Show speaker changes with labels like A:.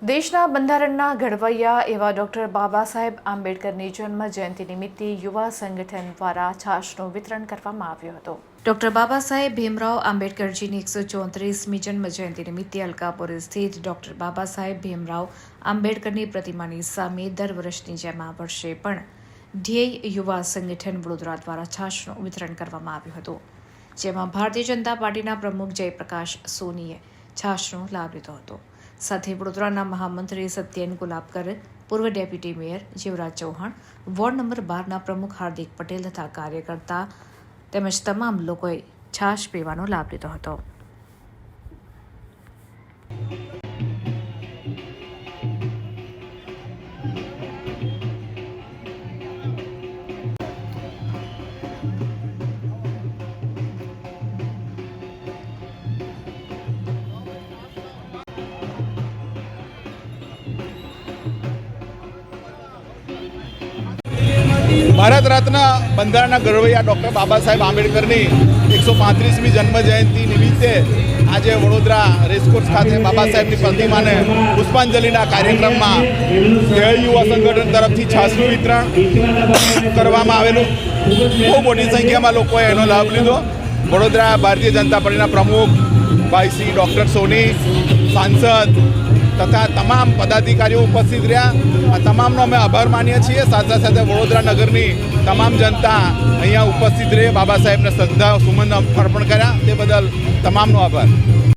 A: દેશના બંધારણના ઘડવૈયા એવા ડૉક્ટર બાબા સાહેબ આંબેડકરની જન્મ જયંતિ નિમિત્તે યુવા સંગઠન દ્વારા છાશનું વિતરણ કરવામાં આવ્યું હતું। ડૉક્ટર બાબા સાહેબ ભીમરાવ આંબેડકરજીની 134મી જન્મ જયંતિ નિમિત્તે અલકાપુર સ્થિત ડૉક્ટર બાબા સાહેબ ભીમરાવ આંબેડકરની પ્રતિમાની સામે દર વર્ષની જેમ આ વર્ષે પણ ધ્યેય યુવા સંગઠન વડોદરા દ્વારા છાશનું વિતરણ કરવામાં આવ્યું હતું, જેમાં ભારતીય જનતા પાર્ટીના પ્રમુખ જયપ્રકાશ સોનીએ છાશનો લાભ લીધો હતો। સાથે વડોદરાના મહામંત્રી સત્યેન ગુલાબકર, પૂર્વ deputy mayor Jivraj Chauhan, ward number 12ના પ્રમુખ હાર્દિક પટેલ તથા કાર્યકર્તા તેમજ તમામ લોકોએ છાશ પીવાનો લાભ લીધો હતો।
B: ભારત રત્ન બંધારણના ઘડવૈયા ડૉક્ટર બાબા સાહેબ આંબેડકરની 135મી જન્મ જયંતિ નિમિત્તે આજે વડોદરા રેસકોર્સ ખાતે બાબા સાહેબની પ્રતિમાને પુષ્પાંજલિના કાર્યક્રમમાં ધ્યેય યુવા સંગઠન તરફથી છાશનું વિતરણ કરવામાં આવેલું। બહુ મોટી સંખ્યામાં લોકોએ એનો લાભ લીધો। વડોદરા ભારતીય જનતા પાર્ટીના પ્રમુખ ભાઈ શ્રી ડૉક્ટર સોની, સાંસદ તથા તમામ પદાધિકારીઓ ઉપસ્થિત રહ્યા। આ તમામનો અમે આભાર માનીએ છીએ। સાથે સાથે વડોદરા નગરની તમામ જનતા અહીંયા ઉપસ્થિત રહી બાબા સાહેબને શ્રદ્ધા સુમન અર્પણ કર્યા, તે બદલ તમામનો આભાર।